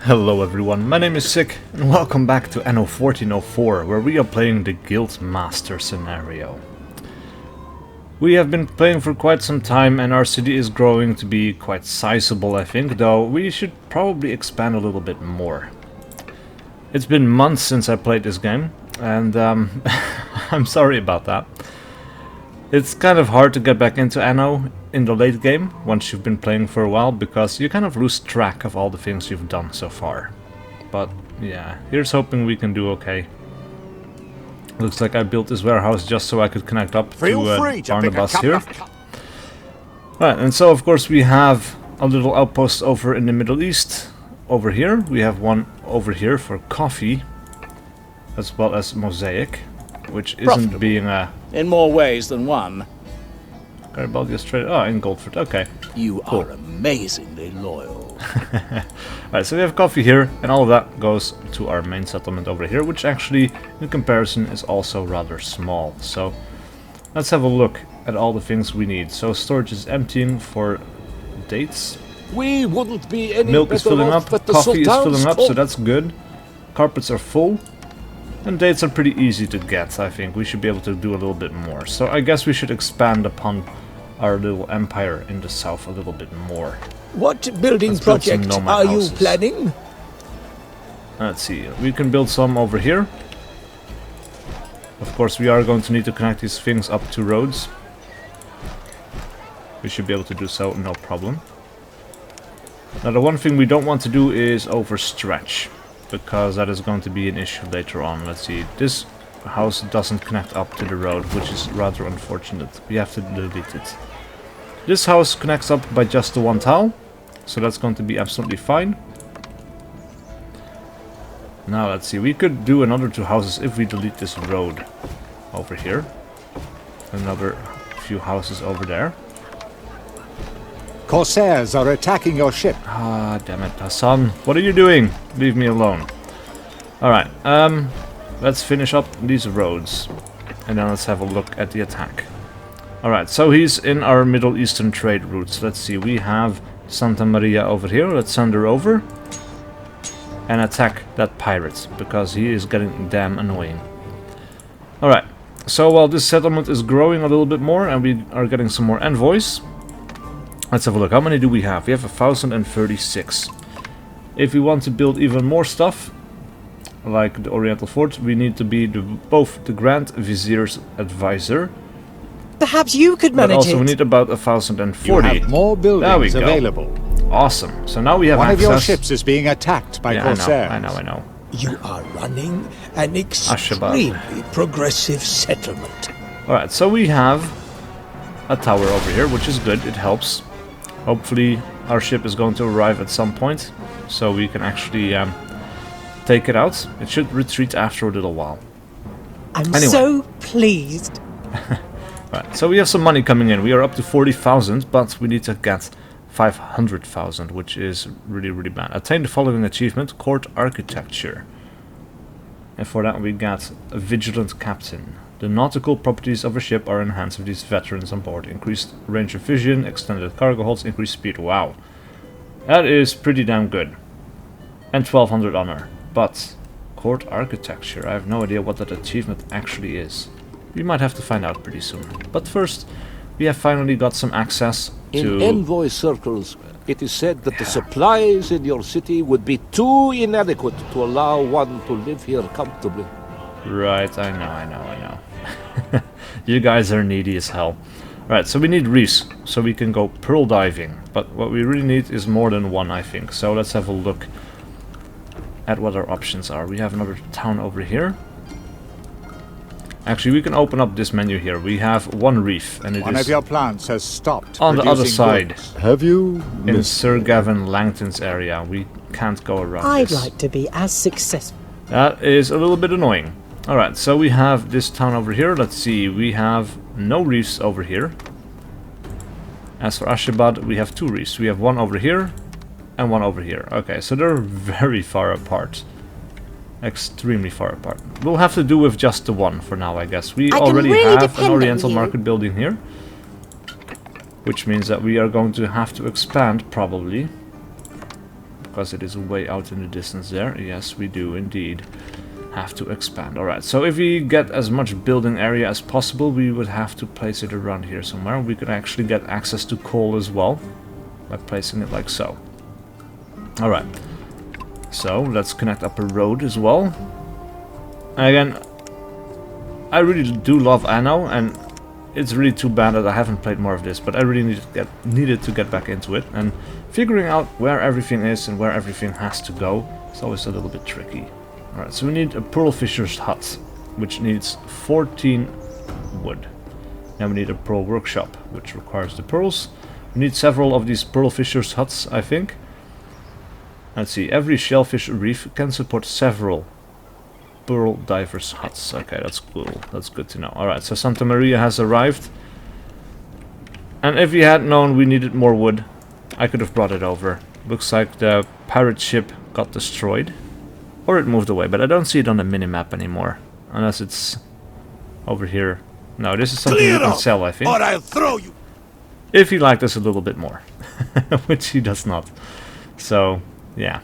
Hello everyone, my name is SiC and welcome back to Anno 1404, where we are playing the Guild Master scenario. We have been playing for quite some time and our city is growing to be quite sizable, I think, though we should probably expand a little bit more. It's been months since I played this game and I'm sorry about that. It's kind of hard to get back into Anno in the late game once you've been playing for a while, because you kind of lose track of all the things you've done so far. But yeah, here's hoping we can do okay. Looks like I built this warehouse just so I could connect up to Barnabas here. Right, and so of course we have a little outpost over in the Middle East. Over here, we have one over here for coffee, as well as mosaic, which isn't being a... in more ways than one. Garibaldi Australia. Oh, in Goldford. Okay. You cool. are amazingly loyal. Alright, so we have coffee here, and all of that goes to our main settlement over here, which actually, in comparison, is also rather small. So, let's have a look at all the things we need. So, storage is emptying for dates. We wouldn't be any Milk is filling up, coffee is filling up, so court. that's good. Carpets are full. And dates are pretty easy to get, I think. We should be able to do a little bit more. So I guess we should expand upon our little empire in the south a little bit more. What building project are you planning? Let's see. We can build some over here. Of course, we are going to need to connect these things up to roads. We should be able to do so, no problem. Now, the one thing we don't want to do is overstretch, because that is going to be an issue later on. Let's see, this house doesn't connect up to the road, which is rather unfortunate. We have to delete it. This house connects up by just the one tile, so that's going to be absolutely fine. Now let's see, we could do another two houses if we delete this road over here. Another few houses over there. Corsairs are attacking your ship. Ah, damn it, Hassan. What are you doing? Leave me alone. Alright, let's finish up these roads. And then let's have a look at the attack. Alright, so he's in our Middle Eastern trade routes. Let's see, we have Santa Maria over here. Let's send her over. And attack that pirate, because he is getting damn annoying. Alright, so while this settlement is growing a little bit more and we are getting some more envoys, let's have a look. How many do we have? We have 1,036. If we want to build even more stuff, like the Oriental Fort, we need to be both the Grand Vizier's advisor. Perhaps you could manage it. But also we need about 1,040. You have more buildings available. Awesome. So now we have one access. One of your ships is being attacked by Corsairs. I know. You are running an extremely progressive settlement. Alright, so we have a tower over here, which is good. It helps. Hopefully our ship is going to arrive at some point, so we can actually take it out. It should retreat after a little while. I'm so pleased. Right, so we have some money coming in. We are up to 40,000, but we need to get 500,000, which is really, really bad. Attain the following achievement, Court Architecture. And for that we got a Vigilant Captain. The nautical properties of a ship are enhanced with these veterans on board. Increased range of vision, extended cargo holds, increased speed. Wow. That is pretty damn good. And 1200 honor. But Court Architecture, I have no idea what that achievement actually is. We might have to find out pretty soon. But first, we have finally got some access to... In envoy circles, it is said that the supplies in your city would be too inadequate to allow one to live here comfortably. Right, I know. You guys are needy as hell. Right, so we need reefs, so we can go pearl diving. But what we really need is more than one, I think. So let's have a look at what our options are. We have another town over here. Actually, we can open up this menu here. We have one reef, and it one is... of your plants has stopped on the other side. Goods. Have you? In Sir Gavin Langton's area. We can't go around this. I'd like to be as successful. That is a little bit annoying. Alright, so we have this town over here. Let's see, we have no reefs over here. As for Ashabad, we have two reefs. We have one over here and one over here. Okay, so they're very far apart. Extremely far apart. We'll have to do with just the one for now, I guess. We already have an Oriental market building here, which means that we are going to have to expand, probably. because it is way out in the distance there. Yes, we do indeed have to expand. Alright, so if we get as much building area as possible, we would have to place it around here somewhere. We could actually get access to coal as well by placing it like so. Alright, so let's connect up a road as well. And again, I really do love Anno, and it's really too bad that I haven't played more of this, but I really needed to get back into it, and figuring out where everything is and where everything has to go is always a little bit tricky. Alright, so we need a pearl fisher's hut, which needs 14 wood. Then we need a pearl workshop, which requires the pearls. We need several of these pearl fisher's huts, I think. Let's see, every shellfish reef can support several pearl divers huts. Okay, that's cool. That's good to know. Alright, so Santa Maria has arrived. And if we had known we needed more wood, I could have brought it over. Looks like the pirate ship got destroyed. Or it moved away, but I don't see it on the minimap anymore. Unless it's over here. No, this is something you can sell, I think. Or I'll throw you. If he liked us a little bit more. Which he does not. So, yeah.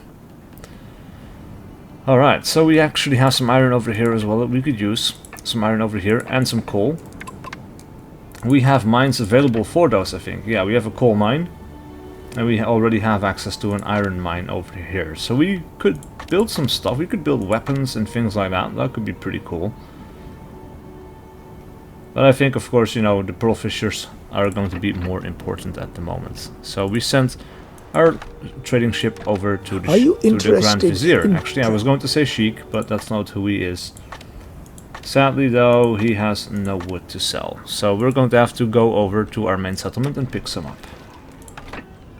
Alright, so we actually have some iron over here as well that we could use. Some iron over here and some coal. We have mines available for those, I think. Yeah, we have a coal mine. And we already have access to an iron mine over here. So we could build some stuff. We could build weapons and things like that. That could be pretty cool. But I think, of course, you know, the pearl fishers are going to be more important at the moment. So we sent our trading ship over to the Grand Vizier. Actually, I was going to say Sheik, but that's not who he is. Sadly, though, he has no wood to sell. So we're going to have to go over to our main settlement and pick some up.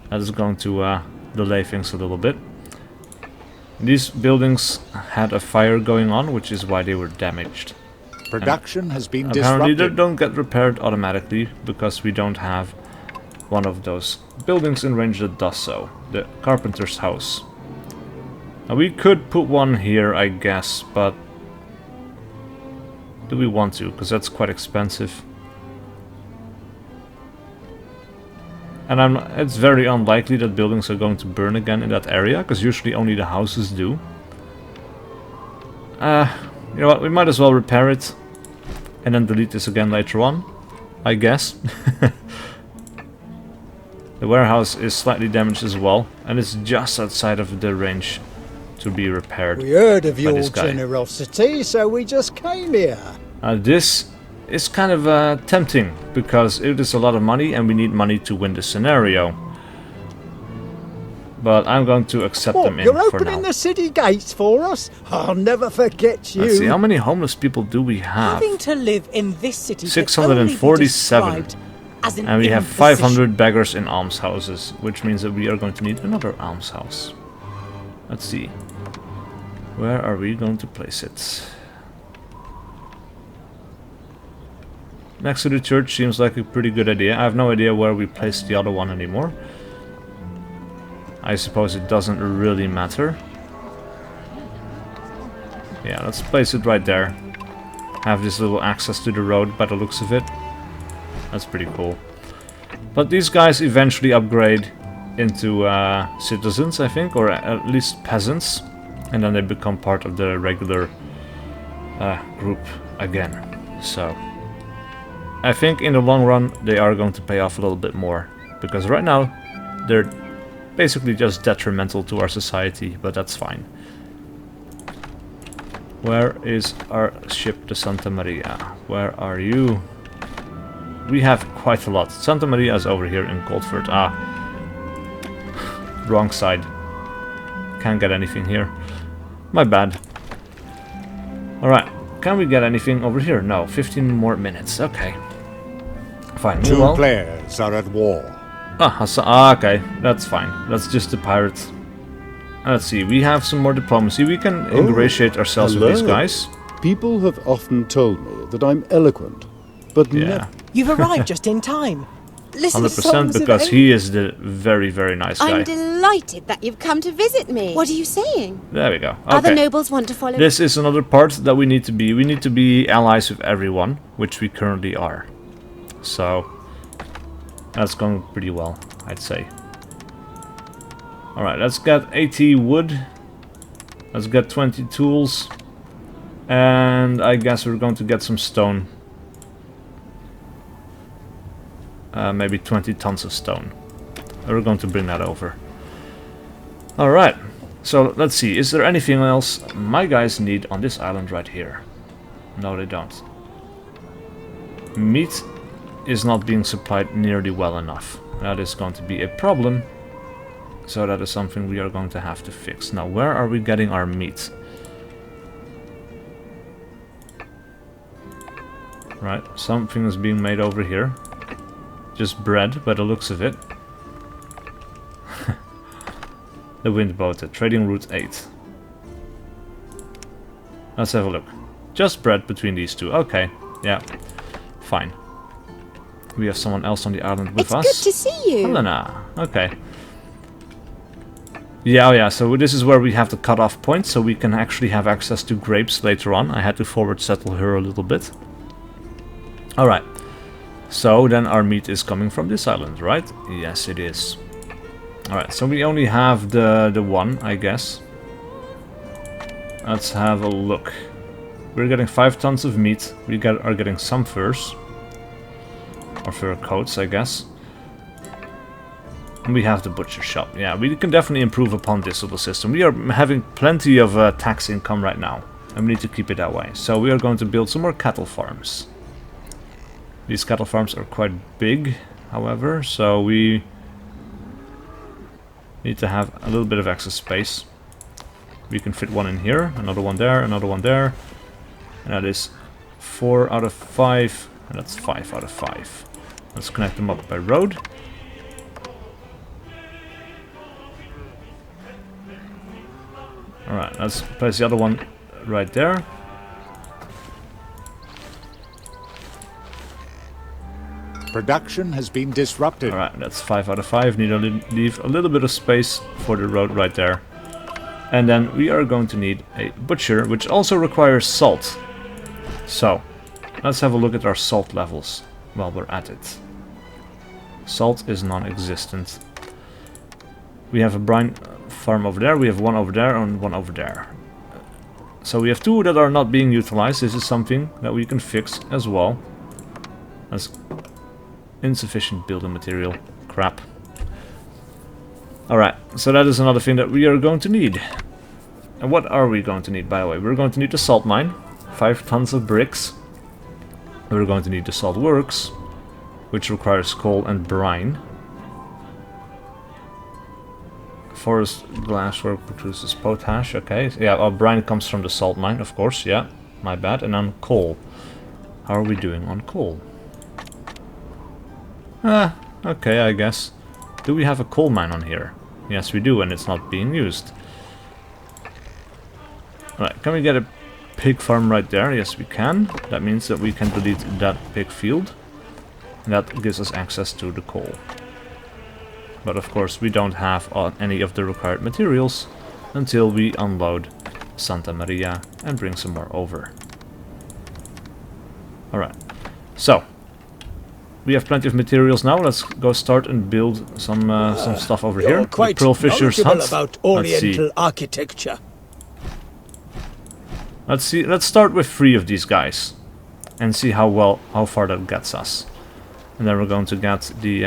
That is going to delay things a little bit. These buildings had a fire going on, which is why they were damaged. Production has been apparently disrupted. They don't get repaired automatically because we don't have one of those buildings in range that does so. The carpenter's house. Now we could put one here, I guess, but do we want to? Because that's quite expensive. And it's very unlikely that buildings are going to burn again in that area, because usually only the houses do. You know what, we might as well repair it and then delete this again later on, I guess. The warehouse is slightly damaged as well, and it's just outside of the range to be repaired. We heard of your generosity, so we just came here. This is kind of tempting, because it is a lot of money and we need money to win the scenario. But I'm going to accept them in for now. You're opening the city gates for us? I'll never forget you. Let's see, how many homeless people do we have? Having to live in this city 647. And we have 500 imposition. beggars in almshouses, which means that we are going to need another almshouse. Let's see. Where are we going to place it? Next to the church seems like a pretty good idea. I have no idea where we place the other one anymore. I suppose it doesn't really matter. Yeah, let's place it right there. Have this little access to the road by the looks of it. That's pretty cool. But these guys eventually upgrade into citizens, I think, or at least peasants. And then they become part of the regular group again. So I think in the long run they are going to pay off a little bit more. Because right now they're basically just detrimental to our society, but that's fine. Where is our ship, the Santa Maria? Where are you? We have quite a lot. Santa Maria is over here in Goldford. Ah. Wrong side. Can't get anything here. My bad. Alright. Can we get anything over here? No. 15 more minutes. Okay. Fine. Two players are at war. Okay. That's fine. That's just the pirates. Let's see. We have some more diplomacy. We can ingratiate ourselves with these guys. People have often told me that I'm eloquent, but yeah. You've arrived just in time. Listen, 100% because he is the very, very nice guy. I'm delighted that you've come to visit me. What are you saying? There we go. Okay. Other nobles want to follow. This is another part that we need to be. We need to be allies with everyone, which we currently are. So that's going pretty well, I'd say. Alright, let's get 80 wood. Let's get 20 tools. And I guess we're going to get some stone. Maybe 20 tons of stone. We're going to bring that over. Alright, so let's see. Is there anything else my guys need on this island right here? No, they don't. Meat is not being supplied nearly well enough. That is going to be a problem. So that is something we are going to have to fix. Now, where are we getting our meat? Right, something is being made over here. Just bread, by the looks of it. The wind boat, trading route 8. Let's have a look. Just bread between these two. Okay, yeah, fine. We have someone else on the island with us. It's good to see you. Helena. Okay. Yeah, oh yeah, so this is where we have the cut-off point, so we can actually have access to grapes later on. I had to forward settle her a little bit. Alright. So then our meat is coming from this island, right? Yes, it is. Alright, so we only have the one, I guess. Let's have a look. We're getting 5 tons of meat. We are getting some furs. Or fur coats, I guess. And we have the butcher shop. Yeah, we can definitely improve upon this little system. We are having plenty of tax income right now. And we need to keep it that way. So we are going to build some more cattle farms. These cattle farms are quite big, however, so we need to have a little bit of excess space. We can fit one in here, another one there, another one there. And that is 4 out of 5, and that's 5 out of 5. Let's connect them up by road. Alright, let's place the other one right there. Production has been disrupted. Alright, that's 5 out of 5. Need to leave a little bit of space for the road right there. And then we are going to need a butcher, which also requires salt. So, let's have a look at our salt levels while we're at it. Salt is non-existent. We have a brine farm over there, we have one over there, and one over there. So we have 2 that are not being utilized. This is something that we can fix as well. That's insufficient building material. Crap. Alright, so that is another thing that we are going to need. And what are we going to need, by the way? We're going to need the salt mine. 5 tons of bricks. We're going to need the salt works, which requires coal and brine. Forest glasswork produces potash, okay. Yeah, brine comes from the salt mine, of course, yeah. My bad. And then coal. How are we doing on coal? Okay, I guess. Do we have a coal mine on here? Yes, we do, and it's not being used. Alright, can we get a pig farm right there? Yes, we can. That means that we can delete that pig field. And that gives us access to the coal. But of course, we don't have any of the required materials until we unload Santa Maria and bring some more over. Alright, so we have plenty of materials now. Let's go start and build some stuff over here. You're quite Pearl Fisher's knowledgeable hut. about Oriental architecture. Let's see. Let's start with 3 of these guys and see how far that gets us. And then we're going to get the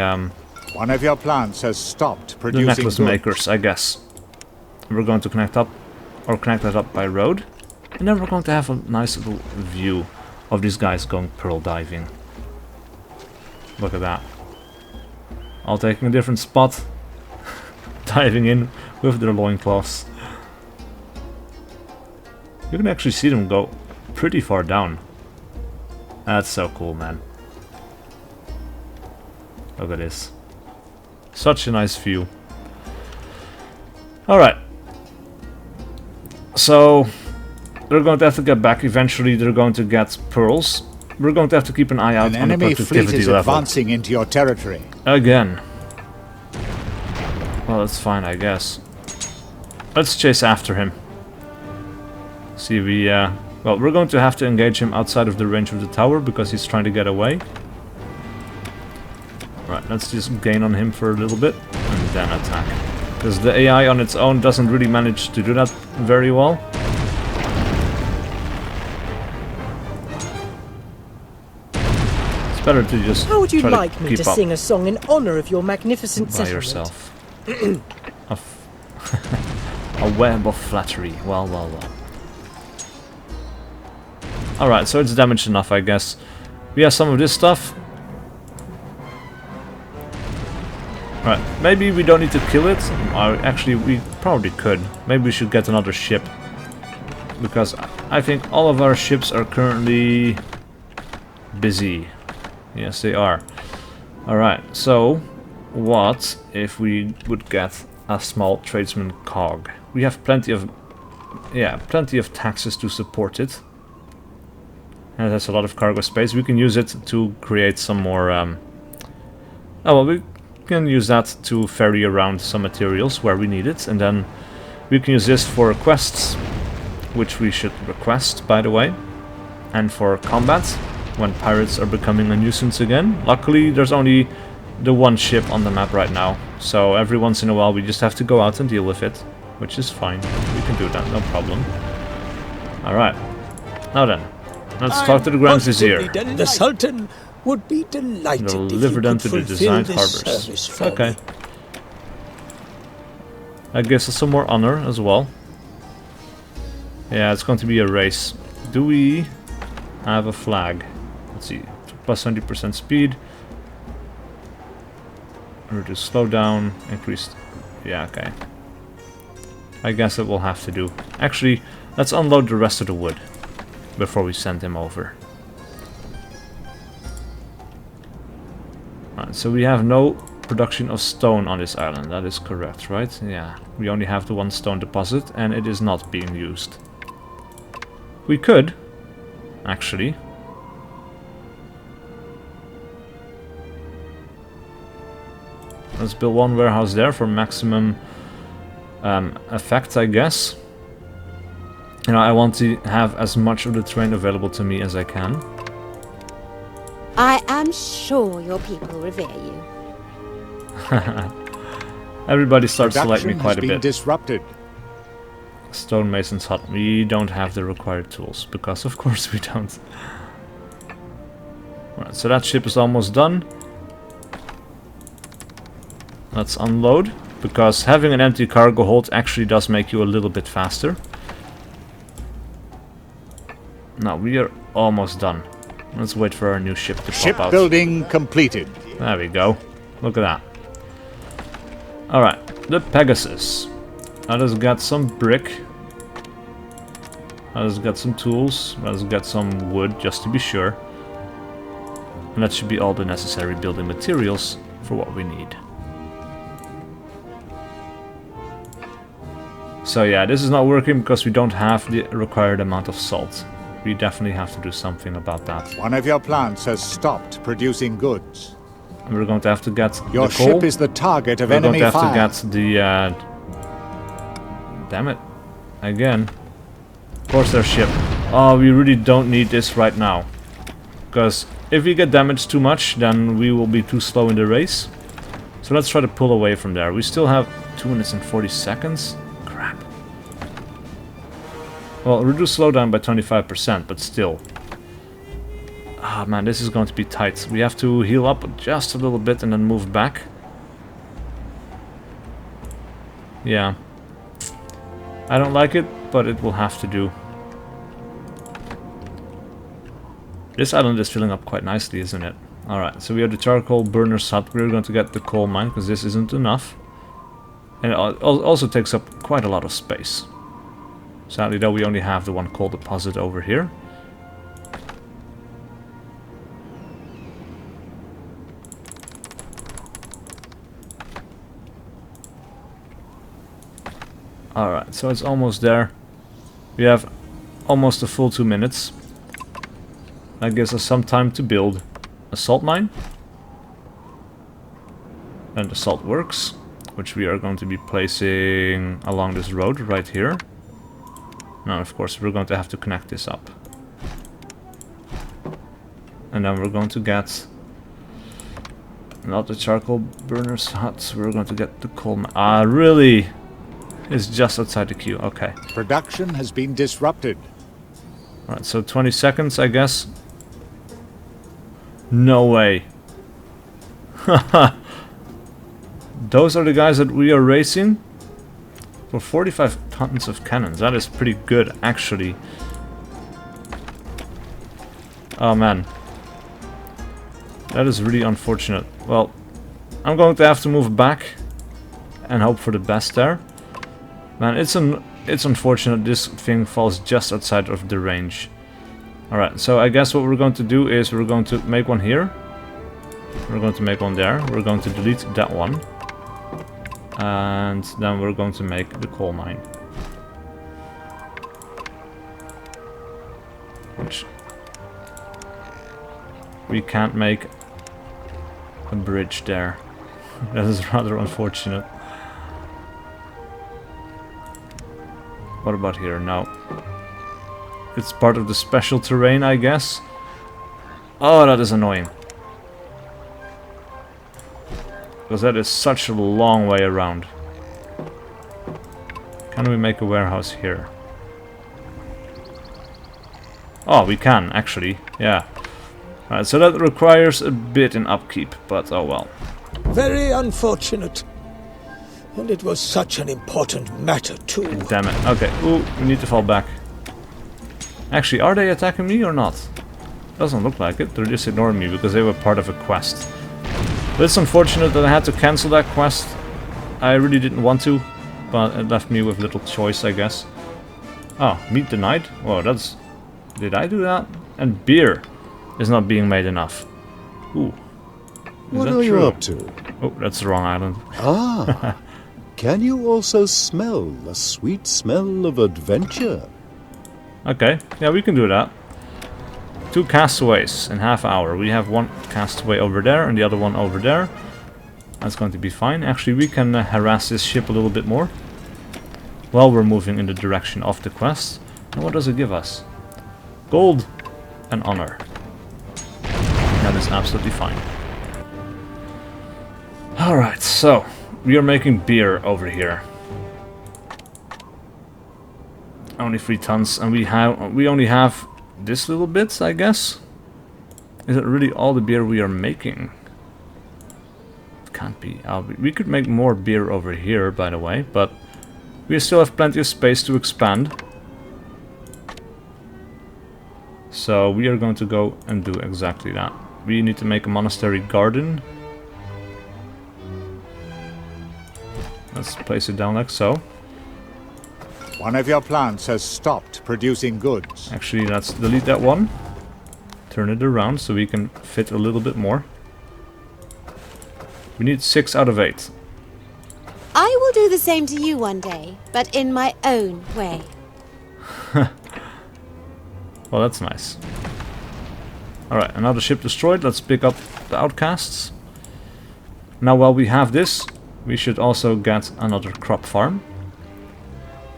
One of your plants has stopped the producing necklace goods. makers, I guess. We're going to connect that up by road, and then we're going to have a nice little view of these guys going pearl diving. Look at that. All taking a different spot, diving in with their loincloths. You can actually see them go pretty far down. That's so cool, man. Look at this. Such a nice view. Alright. So, they're going to have to get back. Eventually, they're going to get pearls. We're going to have to keep an eye out An on the enemy fleet productivity is level. advancing into your territory. Again. Well, that's fine, I guess. Let's chase after him. See if we, well, we're going to have to engage him outside of the range of the tower because he's trying to get away. Right, let's just gain on him for a little bit and then attack. Because the AI on its own doesn't really manage to do that very well. It's better to just How would you try like me keep to up sing a song in honor of your magnificent by settlement? yourself. A web of flattery. Well, well, well. Alright, so it's damaged enough, I guess. We have some of this stuff. Alright, maybe we don't need to kill it. Actually, we probably could. Maybe we should get another ship. Because I think all of our ships are currently busy. Yes, they are. Alright, so what if we would get a small tradesman cog? We have plenty of taxes to support it. And it has a lot of cargo space. We can use it to create some more oh well, we can use that to ferry around some materials where we need it, and then we can use this for quests, which we should request, by the way, and for combat when pirates are becoming a nuisance again. Luckily there's only the one ship on the map right now, so every once in a while we just have to go out and deal with it, which is fine. We can do that, no problem. Alright, now then, let's talk to the Grand Vizier. The Sultan would be delighted Deliver if them you to could the fulfill designed this harbors. service for Okay. me. That gives us some more honor as well. Yeah, it's going to be a race. Do we have a flag? Let's see. Plus 20% speed. Reduce slowdown. Increased. Yeah, okay. I guess it will have to do. Actually, let's unload the rest of the wood before we send him over. Right, so we have no production of stone on this island. That is correct, right? Yeah. We only have the one stone deposit, and it is not being used. We could, actually. Let's build one warehouse there for maximum effect, I guess. You know, I want to have as much of the terrain available to me as I can. I am sure your people revere you. Everybody starts to like me Production quite has a been bit. disrupted. Stonemason's hut. We don't have the required tools, because of course we don't. Right, so that ship is almost done. Let's unload, because having an empty cargo hold actually does make you a little bit faster. Now we are almost done. Let's wait for our new ship to pop out. Shipbuilding completed. There we go. Look at that. Alright, the Pegasus. Let us get some brick. Let us get some tools. Let us get some wood, just to be sure. And that should be all the necessary building materials for what we need. So yeah, this is not working because we don't have the required amount of salt. We definitely have to do something about that. One of your plants has stopped producing goods. And we're going to have to get Your the coal. ship is the target of We're going enemy to have fire. to get the... damn it. Again. Of course their ship. Oh, we really don't need this right now. Because if we get damaged too much, then we will be too slow in the race. So let's try to pull away from there. We still have 2 minutes and 40 seconds. Crap. Well, reduce slowdown by 25%, but still. Ah, man, this is going to be tight. We have to heal up just a little bit and then move back. Yeah. I don't like it, but it will have to do. This island is filling up quite nicely, isn't it? Alright, so we have the charcoal burner's hut. We're going to get the coal mine, because this isn't enough. And it also takes up quite a lot of space. Sadly, though, we only have the one coal deposit over here. Alright, so it's almost there. We have almost a full 2 minutes. That gives us some time to build a salt mine. And the salt works, which we are going to be placing along this road right here. Now, of course, we're going to have to connect this up. And then we're going to get Not the charcoal burner's hut. We're going to get the coal mine. Ah, really? It's just outside the queue. Okay. Production has been disrupted. Alright, so 20 seconds, I guess. No way. Those are the guys that we are racing? For 45 tons of cannons. That is pretty good, actually. Oh, man. That is really unfortunate. Well, I'm going to have to move back and hope for the best there. Man, it's unfortunate this thing falls just outside of the range. Alright, so I guess what we're going to do is we're going to make one here. We're going to make one there. We're going to delete that one. And then we're going to make the coal mine. Which we can't make a bridge there. That is rather unfortunate. What about here? No. It's part of the special terrain, I guess. Oh, that is annoying. Because that is such a long way around. Can we make a warehouse here? Oh, we can, actually. Yeah. Alright, so that requires a bit in upkeep, but oh well. Very unfortunate. And it was such an important matter, too. Damn it. Okay, ooh, we need to fall back. Actually, are they attacking me or not? Doesn't look like it. They're just ignoring me because they were part of a quest. But it's unfortunate that I had to cancel that quest. I really didn't want to, but it left me with little choice, I guess. Oh, meat denied? Whoa, that's... Did I do that? And beer is not being made enough. Ooh. What are you up to? Oh, that's the wrong island. Ah, can you also smell the sweet smell of adventure? Okay, yeah, we can do that. 2 castaways in half hour. We have 1 castaway over there and the other one over there. That's going to be fine. Actually, we can harass this ship a little bit more while we're moving in the direction of the quest. And what does it give us? Gold and honor. That is absolutely fine. Alright, so we are making beer over here. Only 3 tons, and we only have this little bit, I guess. Is it really all the beer we are making? It can't be. We could make more beer over here, by the way, but we still have plenty of space to expand. So we are going to go and do exactly that. We need to make a monastery garden. Let's place it down like so. One of your plants has stopped producing goods. Actually, let's delete that one. Turn it around so we can fit a little bit more. We need 6 out of 8. I will do the same to you one day, but in my own way. Well, that's nice. Alright, another ship destroyed. Let's pick up the outcasts. Now, while we have this, we should also get another crop farm.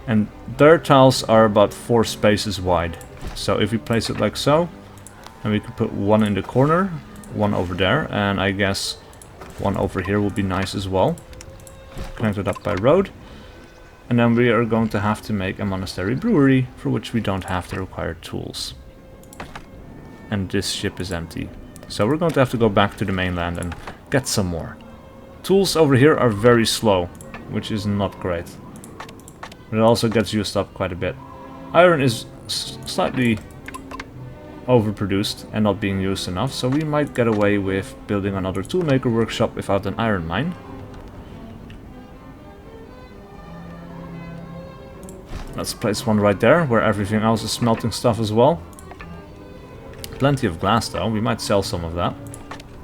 And their tiles are about 4 spaces wide. So if we place it like so, and we could put 1 in the corner, 1 over there, and I guess 1 over here will be nice as well. Connected up by road. And then we are going to have to make a monastery brewery, for which we don't have the required tools. And this ship is empty. So we're going to have to go back to the mainland and get some more. Tools over here are very slow, which is not great. But it also gets used up quite a bit. Iron is slightly overproduced and not being used enough, so we might get away with building another toolmaker workshop without an iron mine. Let's place one right there, where everything else is smelting stuff as well. Plenty of glass though, we might sell some of that.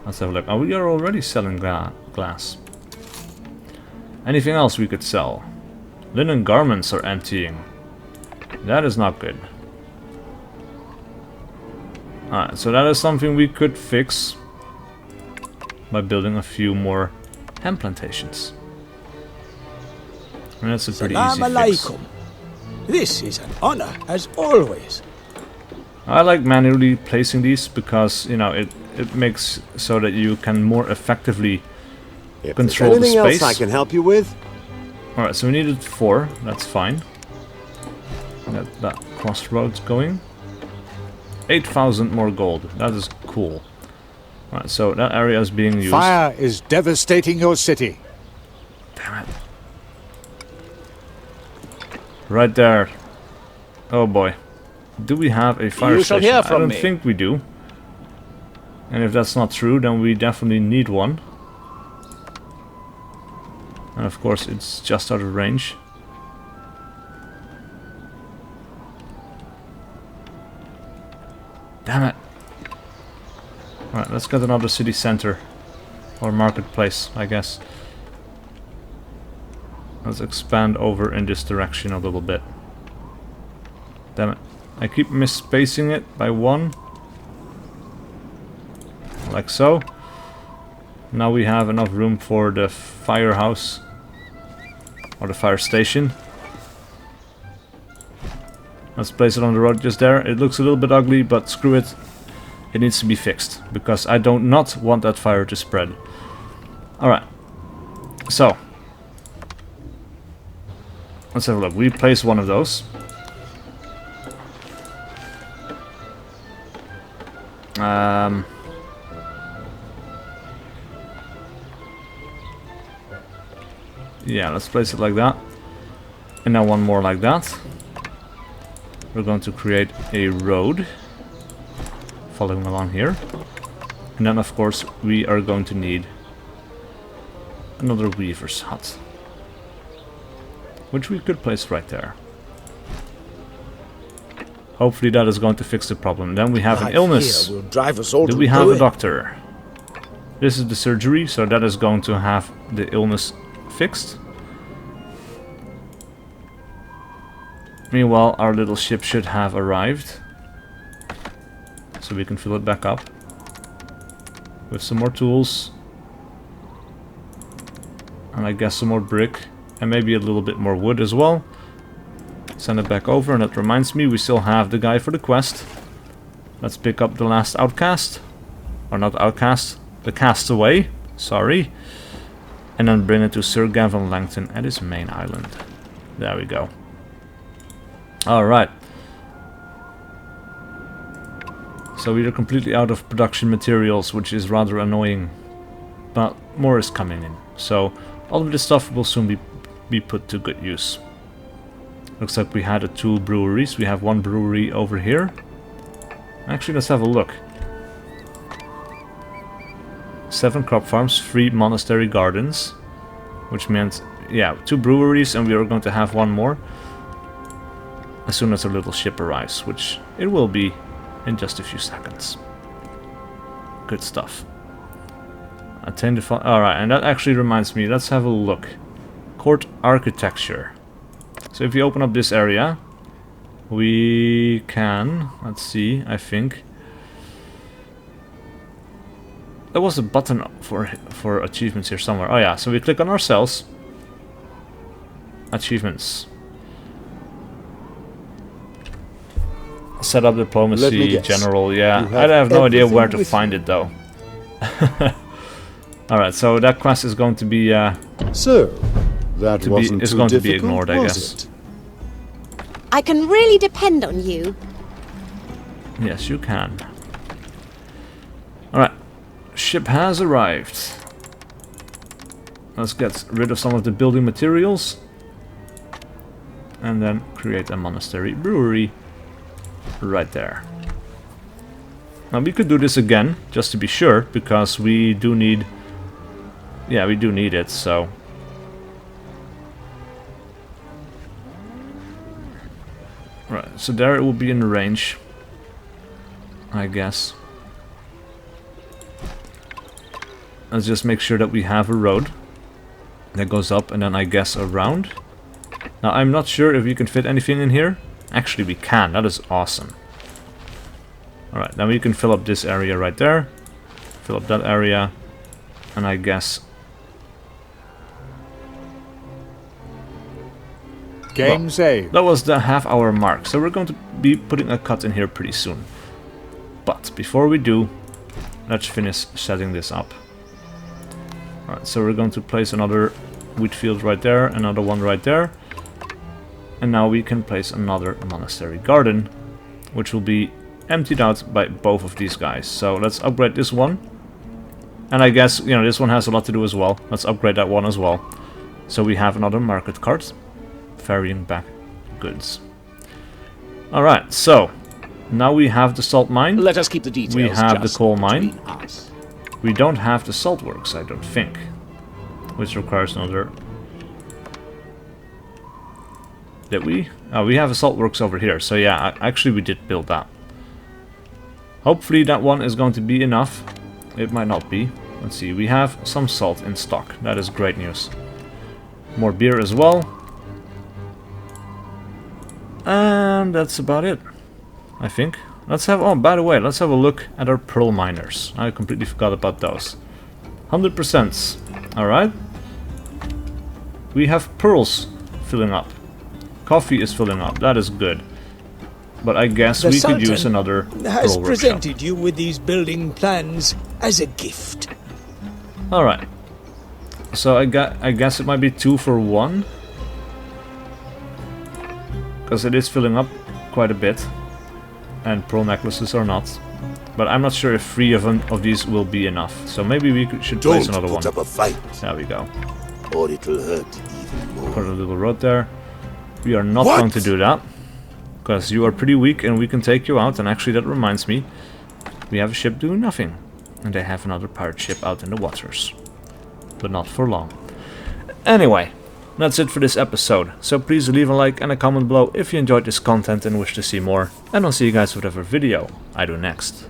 Let's have a look. Oh, we are already selling glass. Anything else we could sell? Linen garments are emptying. That is not good. Alright, so that is something we could fix by building a few more hemp plantations. And that's a pretty easy fix. This is an honor, as always. I like manually placing these because, you know, it makes so that you can more effectively If control there's the anything space. else I can help you with? Alright, so we needed 4, that's fine. Get that crossroads going. 8,000 more gold, that is cool. Alright, so that area is being used. Fire is devastating your city. Damn it. Right there. Oh boy. Do we have a fire You shall station? hear from I don't me. think we do. And if that's not true, then we definitely need one. And of course, it's just out of range. Damn it. Alright, let's get another city center. Or marketplace, I guess. Let's expand over in this direction a little bit. Damn it. I keep misspacing it by 1. Like so. Now we have enough room for the firehouse. Or the fire station. Let's place it on the road just there. It looks a little bit ugly, but screw it. It needs to be fixed. Because I do not want that fire to spread. Alright. So. Let's have a look. We place one of those. Yeah, let's place it like that. And now one more like that. We're going to create a road. Following along here. And then of course we are going to need another weaver's hut. Which we could place right there. Hopefully that is going to fix the problem. Then we have an illness. Will drive us all Do to we have a ruin. doctor? This is the surgery, so that is going to have the illness fixed. Meanwhile, our little ship should have arrived. So we can fill it back up. With some more tools. And I guess some more brick. And maybe a little bit more wood as well. Send it back over, and that reminds me, we still have the guy for the quest. Let's pick up the last outcast. Or not outcast, the castaway. Sorry. And then bring it to Sir Gavin Langton at his main island. There we go. Alright. So we are completely out of production materials, which is rather annoying. But more is coming in. So all of this stuff will soon be put to good use. Looks like we had 2 breweries. We have 1 brewery over here. Actually, let's have a look. 7 crop farms, 3 monastery gardens. Which meant, yeah, 2 breweries, and we are going to have 1 more. As soon as our little ship arrives, which it will be in just a few seconds. Good stuff. Attain the alright, and that actually reminds me, let's have a look. Court architecture. So if you open up this area, we can, let's see, I think. There was a button for achievements here somewhere. Oh yeah, so we click on ourselves. Achievements. Set up diplomacy, general, yeah. I have no idea where to find it though. Alright, so that quest is going to be So, that wasn't is too going to difficult, be ignored, I was guess. it? I can really depend on you. Yes, you can. Alright. Ship has arrived. Let's get rid of some of the building materials. And then create a monastery brewery right there. Now we could do this again, just to be sure, because we do need... Yeah, we do need it, so... Right, so there it will be in range, I guess. Let's just make sure that we have a road that goes up and then I guess around. Now I'm not sure if you can fit anything in here. Actually we can, that is awesome. Alright, now we can fill up this area right there. Fill up that area. And I guess... Game saved. That was the half-hour mark, so we're going to be putting a cut in here pretty soon. But before we do, let's finish setting this up. Alright, so we're going to place another wheat field right there, another one right there. And now we can place another monastery garden, which will be emptied out by both of these guys. So let's upgrade this one. And I guess, you know, this one has a lot to do as well. Let's upgrade that one as well. So we have another market cart, ferrying back goods. Alright, so now we have the salt mine. Let us keep the details. We have the just coal mine. between us. We don't have the salt works, I don't think, which requires another... Did we? Oh, we have a salt works over here, so yeah, actually we did build that. Hopefully that one is going to be enough. It might not be. Let's see, we have some salt in stock. That is great news. More beer as well. And that's about it, I think. Let's have, oh, by the way, let's have a look at our pearl miners. I completely forgot about those. 100%. Alright. We have pearls filling up. Coffee is filling up. That is good. But I guess The we could use Sultan another has pearl workshop. presented you with these building plans as a gift. Alright. So I guess it might be 2 for 1. Because it is filling up quite a bit. And pearl necklaces are not. But I'm not sure if 3 of these will be enough. So maybe we should place another one. Up a fight, There we go. or it'll hurt even more. Put a little road there. We are not What? going to do that. Because you are pretty weak and we can take you out. And actually that reminds me. We have a ship doing nothing. And they have another pirate ship out in the waters. But not for long. Anyway, that's it for this episode. So please leave a like and a comment below if you enjoyed this content and wish to see more. And I'll see you guys with whatever video I do next.